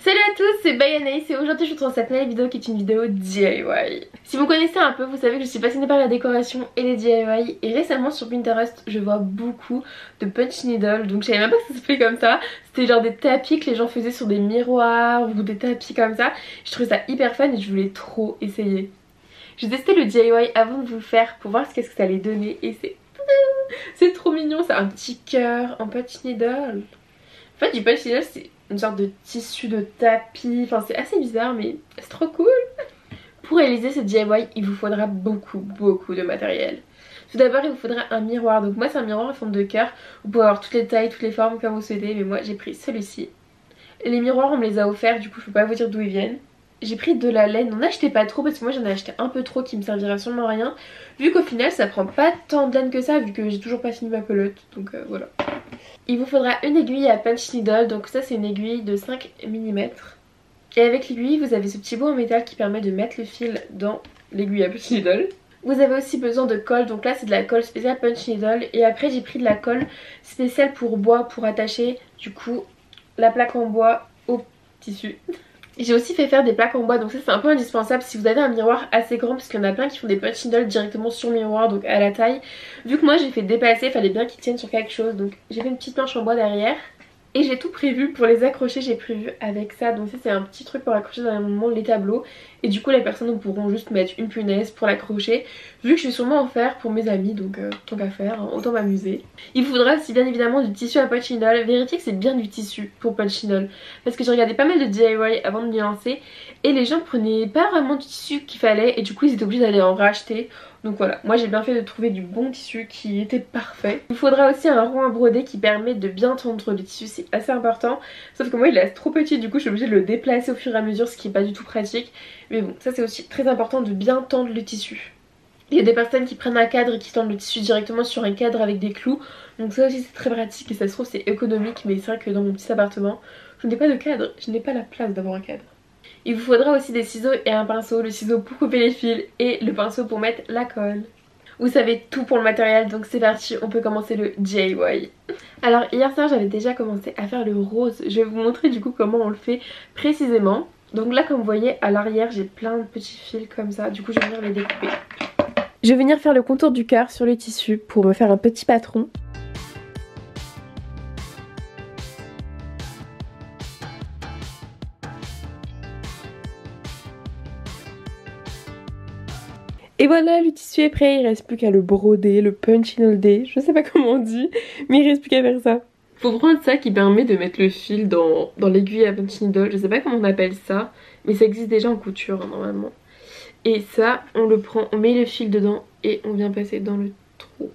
Salut à tous, c'est Bayanaïs et aujourd'hui je vous retrouve dans cette nouvelle vidéo qui est une vidéo DIY. Si vous me connaissez un peu, vous savez que je suis passionnée par la décoration et les DIY et récemment sur Pinterest je vois beaucoup de punch needle, donc je savais même pas que ça s'appelait comme ça. C'était genre des tapis que les gens faisaient sur des miroirs ou des tapis comme ça. Je trouvais ça hyper fun et je voulais trop essayer. J'ai testé le DIY avant de vous le faire pour voir qu'est-ce que ça allait donner et c'est trop mignon, c'est un petit cœur en punch needle. En fait du punch needle c'est une sorte de tissu de tapis, enfin c'est assez bizarre mais c'est trop cool. Pour réaliser ce DIY il vous faudra beaucoup de matériel. Tout d'abord il vous faudra un miroir, donc moi c'est un miroir en forme de cœur. Vous pouvez avoir toutes les tailles, toutes les formes comme vous souhaitez, mais moi j'ai pris celui-ci. Les miroirs on me les a offerts, du coup je peux pas vous dire d'où ils viennent. J'ai pris de la laine, n'en achetez pas trop parce que moi j'en ai acheté un peu trop qui me servira sûrement à rien. Vu qu'au final ça prend pas tant de laine que ça vu que j'ai toujours pas fini ma pelote, donc voilà. Il vous faudra une aiguille à punch needle, donc ça c'est une aiguille de 5 mm. Et avec l'aiguille vous avez ce petit bout en métal qui permet de mettre le fil dans l'aiguille à punch needle. Vous avez aussi besoin de colle, donc là c'est de la colle spéciale punch needle. Et après j'ai pris de la colle spéciale pour bois pour attacher du coup la plaque en bois au tissu. J'ai aussi fait faire des plaques en bois, donc ça c'est un peu indispensable si vous avez un miroir assez grand parce qu'il y en a plein qui font des punch needle directement sur le miroir, donc à la taille. Vu que moi j'ai fait dépasser, il fallait bien qu'ils tiennent sur quelque chose, donc j'ai fait une petite planche en bois derrière. Et j'ai tout prévu pour les accrocher, j'ai prévu avec ça, donc ça c'est un petit truc pour accrocher dans un moment les tableaux. Et du coup les personnes pourront juste mettre une punaise pour l'accrocher, vu que je vais sûrement en faire pour mes amis, donc tant qu'à faire, hein, autant m'amuser. Il vous faudra aussi bien évidemment du tissu à punch needle, vérifiez que c'est bien du tissu pour punch needle. Parce que j'ai regardé pas mal de DIY avant de m'y lancer, et les gens prenaient pas vraiment du tissu qu'il fallait, et du coup ils étaient obligés d'aller en racheter. Donc voilà, moi j'ai bien fait de trouver du bon tissu qui était parfait. Il faudra aussi un rond à broder qui permet de bien tendre le tissu, c'est assez important. Sauf que moi il est trop petit, du coup je suis obligée de le déplacer au fur et à mesure, ce qui est pas du tout pratique. Mais bon, ça c'est aussi très important de bien tendre le tissu. Il y a des personnes qui prennent un cadre et qui tendent le tissu directement sur un cadre avec des clous. Donc ça aussi c'est très pratique et ça se trouve c'est économique. Mais c'est vrai que dans mon petit appartement, je n'ai pas de cadre, je n'ai pas la place d'avoir un cadre. Il vous faudra aussi des ciseaux et un pinceau, le ciseau pour couper les fils et le pinceau pour mettre la colle. Vous savez tout pour le matériel, donc c'est parti, on peut commencer le DIY. Alors hier soir j'avais déjà commencé à faire le rose, je vais vous montrer du coup comment on le fait précisément. Donc là comme vous voyez à l'arrière j'ai plein de petits fils comme ça, du coup je vais venir les découper. Je vais venir faire le contour du cœur sur le tissu pour me faire un petit patron. Et voilà, le tissu est prêt, il reste plus qu'à le broder, le punch needle, je sais pas comment on dit, mais il reste plus qu'à faire ça. Faut prendre ça qui permet de mettre le fil dans l'aiguille à punch needle, je sais pas comment on appelle ça, mais ça existe déjà en couture hein, normalement. Et ça, on le prend, on met le fil dedans et on vient passer dans le trou.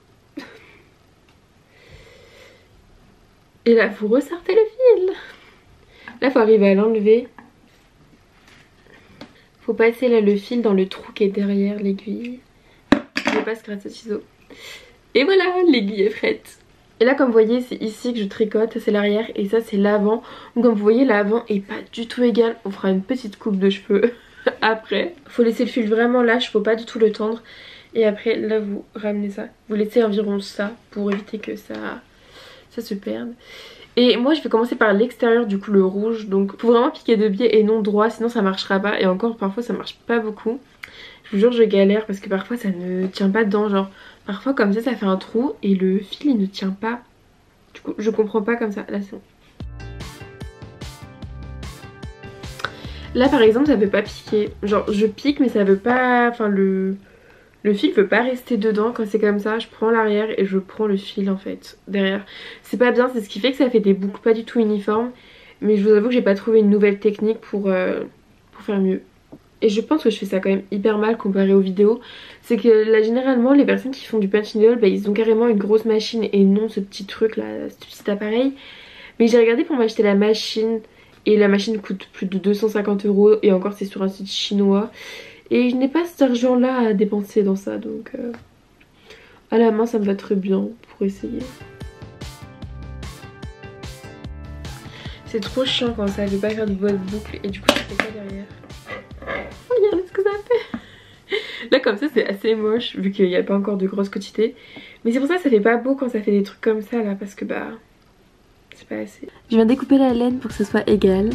Et là, vous ressortez le fil. Là, faut arriver à l'enlever. Faut passer là le fil dans le trou qui est derrière l'aiguille. Je passe grâce au ciseau. Et voilà, l'aiguille est prête. Et là comme vous voyez c'est ici que je tricote, ça c'est l'arrière et ça c'est l'avant. Donc comme vous voyez l'avant est pas du tout égal, on fera une petite coupe de cheveux après. Faut laisser le fil vraiment lâche, faut pas du tout le tendre. Et après là vous ramenez ça, vous laissez environ ça pour éviter que ça se perde. Et moi je vais commencer par l'extérieur du coup le rouge, donc faut vraiment piquer de biais et non droit sinon ça marchera pas. Et encore parfois ça marche pas beaucoup. Je vous jure je galère parce que parfois ça ne tient pas dedans, genre parfois comme ça fait un trou et le fil il ne tient pas. Du coup je comprends pas comme ça, là c'est bon. Là par exemple ça veut pas piquer, genre je pique mais ça veut pas, enfin le fil veut pas rester dedans quand c'est comme ça. Je prends l'arrière et je prends le fil en fait derrière. C'est pas bien, c'est ce qui fait que ça fait des boucles pas du tout uniformes. Mais je vous avoue que j'ai pas trouvé une nouvelle technique pour faire mieux. Et je pense que je fais ça quand même hyper mal comparé aux vidéos. C'est que là généralement les personnes qui font du punch needle bah, ils ont carrément une grosse machine et non ce petit truc là, ce petit appareil. Mais j'ai regardé pour m'acheter la machine et la machine coûte plus de 250 € et encore c'est sur un site chinois. Et je n'ai pas cet argent là à dépenser dans ça, donc à la main ça me va très bien pour essayer. C'est trop chiant quand ça veut pas faire de bonnes boucles et du coup ça fait ça derrière. Regardez ce que ça fait. Là comme ça c'est assez moche vu qu'il n'y a pas encore de grosse quantité. Mais c'est pour ça que ça fait pas beau quand ça fait des trucs comme ça là parce que bah c'est pas assez. Je viens découper la laine pour que ce soit égal.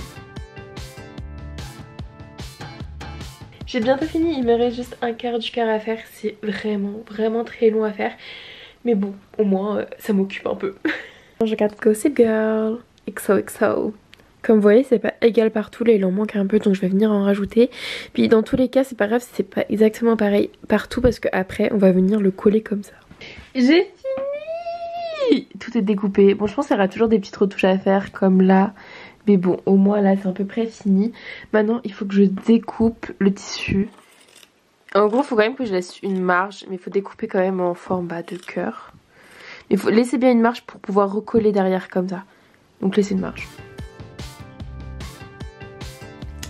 J'ai bientôt fini, il me reste juste un quart du quart à faire. C'est vraiment très long à faire. Mais bon, au moins ça m'occupe un peu. Je regarde Gossip Girl. XOXO. Comme vous voyez, c'est pas égal partout, là il en manque un peu donc je vais venir en rajouter. Puis dans tous les cas, c'est pas grave si c'est pas exactement pareil partout parce qu'après on va venir le coller comme ça. J'ai fini! Tout est découpé. Bon, je pense qu'il y aura toujours des petites retouches à faire comme là. Mais bon, au moins là c'est à peu près fini. Maintenant, il faut que je découpe le tissu. En gros, il faut quand même que je laisse une marge, mais il faut découper quand même en forme de cœur. Il faut laisser bien une marge pour pouvoir recoller derrière comme ça. Donc laissez une marge.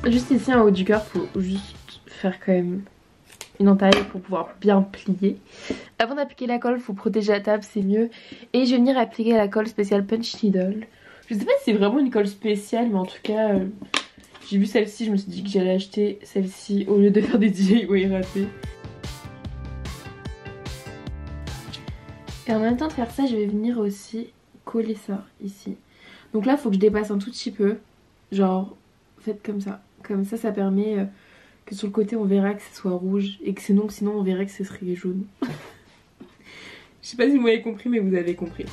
Juste ici en haut du cœur, faut juste faire quand même une entaille pour pouvoir bien plier. Avant d'appliquer la colle, faut protéger la table, c'est mieux. Et je vais venir appliquer la colle spéciale Punch Needle. Je sais pas si c'est vraiment une colle spéciale, mais en tout cas, j'ai vu celle-ci, je me suis dit que j'allais acheter celle-ci au lieu de faire des DIY ratés. Et en même temps de faire ça, je vais venir aussi coller ça ici. Donc là, il faut que je dépasse un tout petit peu. Genre, faites comme ça. Comme ça, ça permet que sur le côté, on verra que ce soit rouge. Et que sinon on verrait que ce serait jaune. Je sais pas si vous m'avez compris, mais vous avez compris.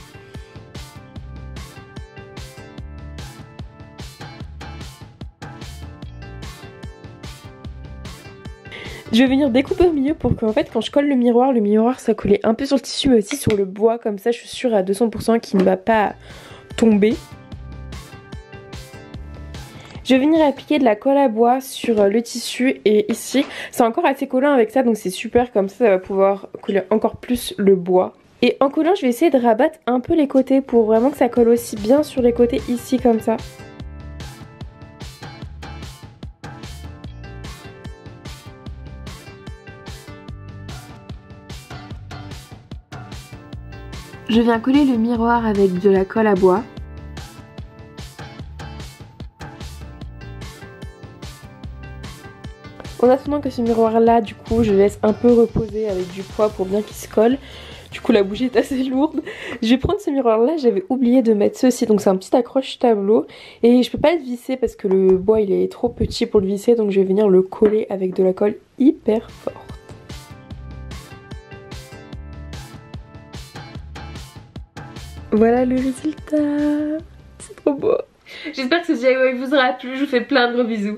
Je vais venir découper au milieu pour qu'en fait quand je colle le miroir ça collait un peu sur le tissu mais aussi sur le bois, comme ça je suis sûre à 200% qu'il ne va pas tomber. Je vais venir appliquer de la colle à bois sur le tissu et ici c'est encore assez collant avec ça donc c'est super, comme ça va pouvoir coller encore plus le bois. Et en collant je vais essayer de rabattre un peu les côtés pour vraiment que ça colle aussi bien sur les côtés ici comme ça. Je viens coller le miroir avec de la colle à bois. En attendant que ce miroir là, du coup, je laisse un peu reposer avec du poids pour bien qu'il se colle. Du coup, la bougie est assez lourde. Je vais prendre ce miroir là, j'avais oublié de mettre ceci. Donc c'est un petit accroche tableau. Et je peux pas le visser parce que le bois il est trop petit pour le visser. Donc je vais venir le coller avec de la colle hyper forte. Voilà le résultat. C'est trop beau. J'espère que ce DIY vous aura plu. Je vous fais plein de gros bisous.